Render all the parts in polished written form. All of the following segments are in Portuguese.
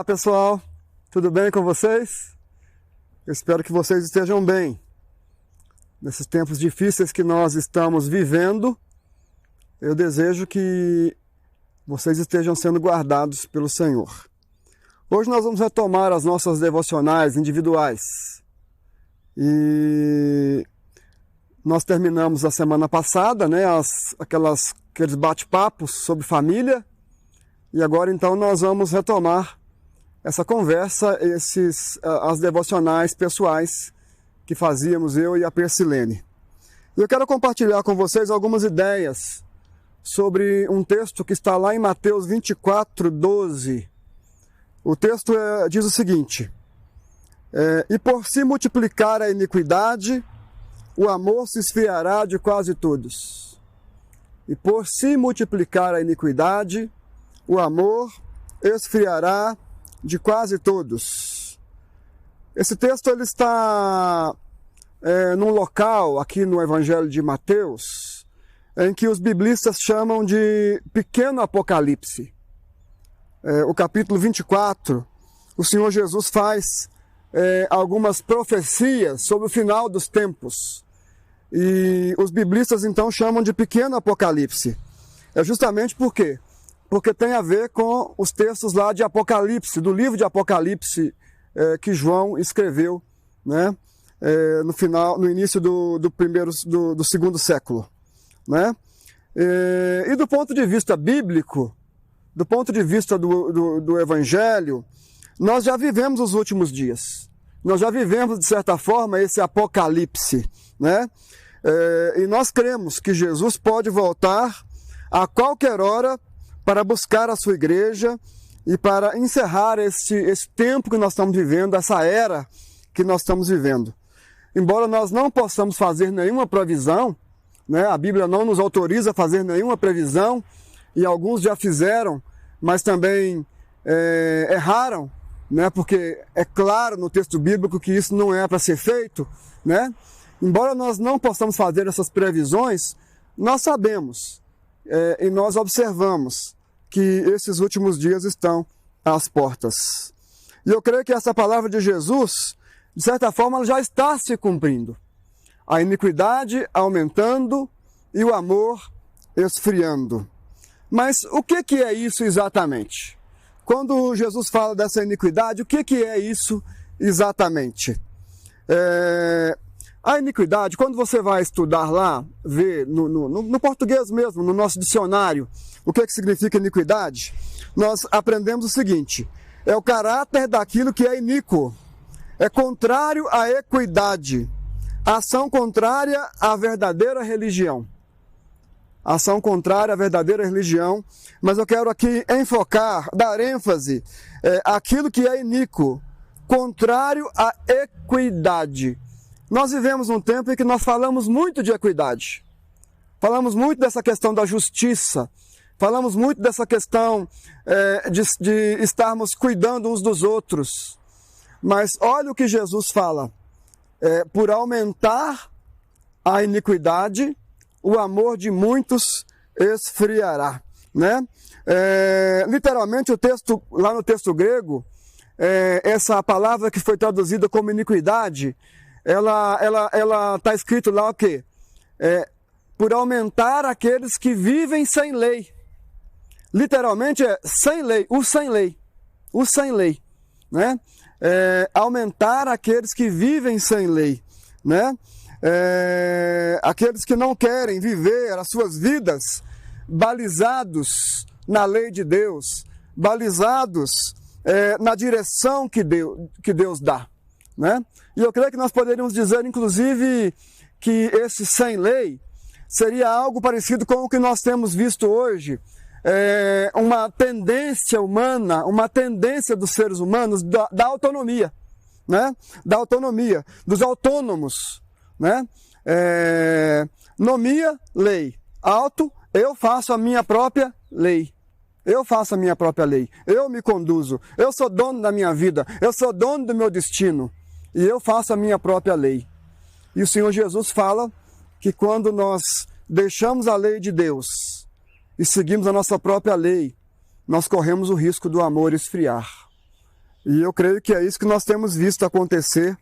pessoal, tudo bem com vocês? Eu espero que vocês estejam bem. Nesses tempos difíceis que nós estamos vivendo, eu desejo que vocês estejam sendo guardados pelo Senhor. Hoje nós vamos retomar as nossas devocionais individuais. E nós terminamos a semana passada, né, aqueles bate-papos sobre família. E agora então nós vamos retomar essa conversa, as devocionais pessoais que fazíamos eu e a Persilene. E eu quero compartilhar com vocês algumas ideias sobre um texto que está lá em Mateus 24:12. O texto diz o seguinte: e por se multiplicar a iniquidade, o amor se esfriará de quase todos. E por se multiplicar a iniquidade, o amor esfriará de quase todos. Esse texto ele está num local aqui no Evangelho de Mateus, em que os biblistas chamam de pequeno Apocalipse. O capítulo 24, o Senhor Jesus faz algumas profecias sobre o final dos tempos. E os biblistas então chamam de pequeno Apocalipse. É justamente por quê? Porque tem a ver com os textos lá de Apocalipse, do livro de Apocalipse que João escreveu, né, no início do segundo século, né? E do ponto de vista bíblico, do ponto de vista do Evangelho, nós já vivemos os últimos dias. Nós já vivemos, de certa forma, esse Apocalipse, né? E nós cremos que Jesus pode voltar a qualquer hora para buscar a sua igreja e para encerrar esse tempo que nós estamos vivendo, essa era que nós estamos vivendo. Embora nós não possamos fazer nenhuma previsão, né, a Bíblia não nos autoriza a fazer nenhuma previsão, e alguns já fizeram, mas também erraram, né, porque é claro no texto bíblico que isso não é para ser feito, né? Embora nós não possamos fazer essas previsões, nós sabemos e nós observamos que esses últimos dias estão às portas. E eu creio que essa palavra de Jesus, de certa forma, ela já está se cumprindo. A iniquidade aumentando e o amor esfriando. Mas o que é isso exatamente? Quando Jesus fala dessa iniquidade, o que é isso exatamente? A iniquidade, quando você vai estudar lá, ver no português mesmo, no nosso dicionário, o que significa iniquidade, nós aprendemos o seguinte: é o caráter daquilo que é iníquo, é contrário à equidade, ação contrária à verdadeira religião. Ação contrária à verdadeira religião, mas eu quero aqui enfocar, dar ênfase àquilo que é iníquo, contrário à equidade. Nós vivemos um tempo em que nós falamos muito de equidade, falamos muito dessa questão da justiça, falamos muito dessa questão de estarmos cuidando uns dos outros. Mas olha o que Jesus fala: por aumentar a iniquidade, o amor de muitos esfriará, né? Literalmente o texto, lá no texto grego, essa palavra que foi traduzida como iniquidade, ela está escrito lá o quê? Por aumentar aqueles que vivem sem lei. Literalmente sem lei, o sem lei, né? Aumentar aqueles que vivem sem lei, né? Aqueles que não querem viver as suas vidas balizados na lei de Deus, balizados na direção que Deus dá, né? E eu creio que nós poderíamos dizer, inclusive, que esse sem lei seria algo parecido com o que nós temos visto hoje, uma tendência humana, uma tendência dos seres humanos da autonomia, né? Da autonomia, dos autônomos, né? Nomia, lei. Auto, eu faço a minha própria lei. Eu faço a minha própria lei. Eu me conduzo. Eu sou dono da minha vida. Eu sou dono do meu destino. E eu faço a minha própria lei. E o Senhor Jesus fala que quando nós deixamos a lei de Deus e seguimos a nossa própria lei, nós corremos o risco do amor esfriar. E eu creio que é isso que nós temos visto acontecer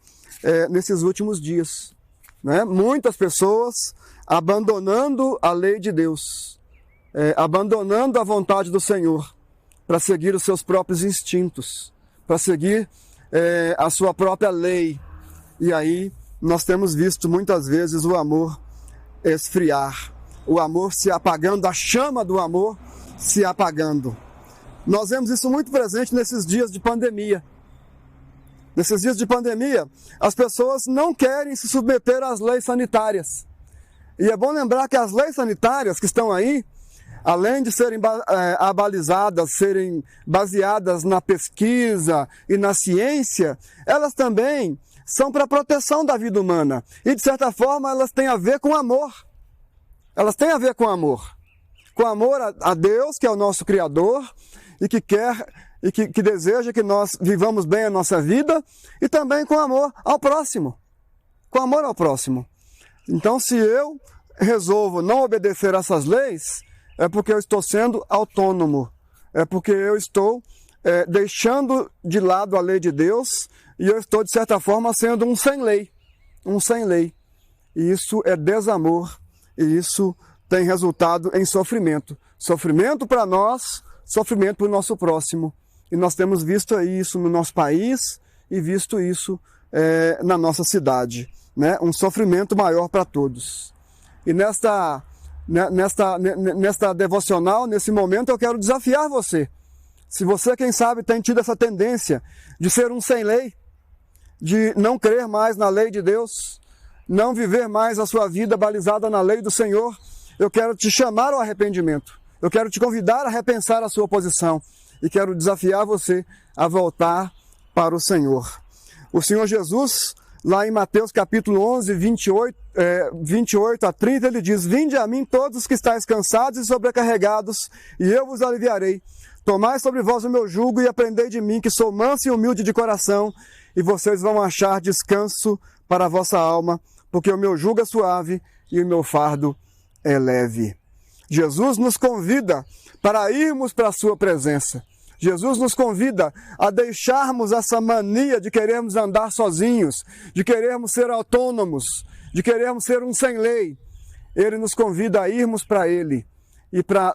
nesses últimos dias, né? Muitas pessoas abandonando a lei de Deus, abandonando a vontade do Senhor para seguir os seus próprios instintos, para seguir a sua própria lei. E aí nós temos visto muitas vezes o amor esfriar, o amor se apagando, a chama do amor se apagando. Nós vemos isso muito presente nesses dias de pandemia. Nesses dias de pandemia, as pessoas não querem se submeter às leis sanitárias. E é bom lembrar que as leis sanitárias que estão aí, além de serem abalizadas, serem baseadas na pesquisa e na ciência, elas também são para a proteção da vida humana. E, de certa forma, elas têm a ver com amor. Elas têm a ver com amor. Com amor a Deus, que é o nosso Criador, e que quer e que deseja que nós vivamos bem a nossa vida, e também com amor ao próximo. Com amor ao próximo. Então, se eu resolvo não obedecer essas leis, é porque eu estou sendo autônomo. É porque eu estou deixando de lado a lei de Deus, e eu estou, de certa forma, sendo um sem lei. Um sem lei. E isso é desamor, e isso tem resultado em sofrimento. Sofrimento para nós, sofrimento para o nosso próximo. E nós temos visto isso no nosso país e visto isso na nossa cidade, né? Um sofrimento maior para todos. E nesta devocional, nesse momento, eu quero desafiar você. Se você, quem sabe, tem tido essa tendência de ser um sem lei, de não crer mais na lei de Deus, não viver mais a sua vida balizada na lei do Senhor, eu quero te chamar ao arrependimento. Eu quero te convidar a repensar a sua posição e quero desafiar você a voltar para o Senhor. O Senhor Jesus, lá em Mateus capítulo 11, 28 a 30, ele diz: Vinde a mim todos os que estáis cansados e sobrecarregados, e eu vos aliviarei. Tomai sobre vós o meu jugo e aprendei de mim, que sou manso e humilde de coração, e vocês vão achar descanso para a vossa alma, porque o meu jugo é suave e o meu fardo é leve. Jesus nos convida para irmos para a sua presença. Jesus nos convida a deixarmos essa mania de querermos andar sozinhos, de querermos ser autônomos, de querermos ser um sem lei. Ele nos convida a irmos para Ele e para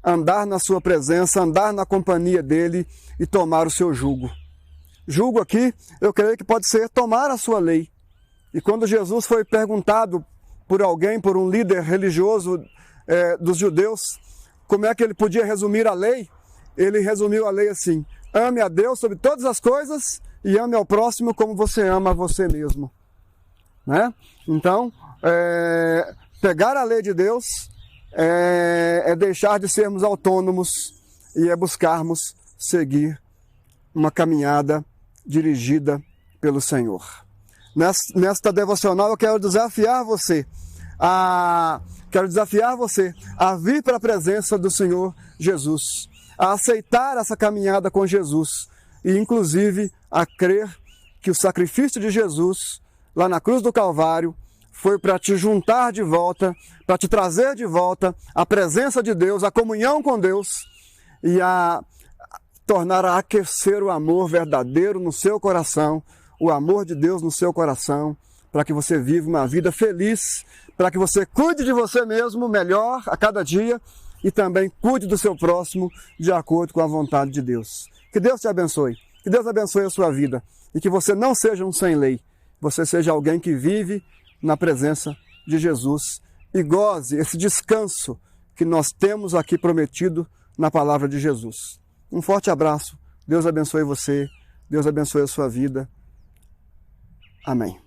andar na sua presença, andar na companhia dEle e tomar o seu jugo. Jugo aqui, eu creio que pode ser tomar a sua lei. E quando Jesus foi perguntado por alguém, por um líder religioso dos judeus, como é que ele podia resumir a lei, ele resumiu a lei assim: ame a Deus sobre todas as coisas e ame ao próximo como você ama a você mesmo. Né? Então, pegar a lei de Deus é deixar de sermos autônomos e é buscarmos seguir uma caminhada dirigida pelo Senhor. Nesta devocional eu quero desafiar você a vir para a presença do Senhor Jesus, a aceitar essa caminhada com Jesus e inclusive a crer que o sacrifício de Jesus lá na cruz do Calvário foi para te juntar de volta, para te trazer de volta a presença de Deus, a comunhão com Deus e a tornar a aquecer o amor verdadeiro no seu coração, o amor de Deus no seu coração, para que você viva uma vida feliz, para que você cuide de você mesmo melhor a cada dia e também cuide do seu próximo de acordo com a vontade de Deus. Que Deus te abençoe, que Deus abençoe a sua vida e que você não seja um sem lei, você seja alguém que vive na presença de Jesus e goze esse descanso que nós temos aqui prometido na palavra de Jesus. Um forte abraço, Deus abençoe você, Deus abençoe a sua vida. Amém.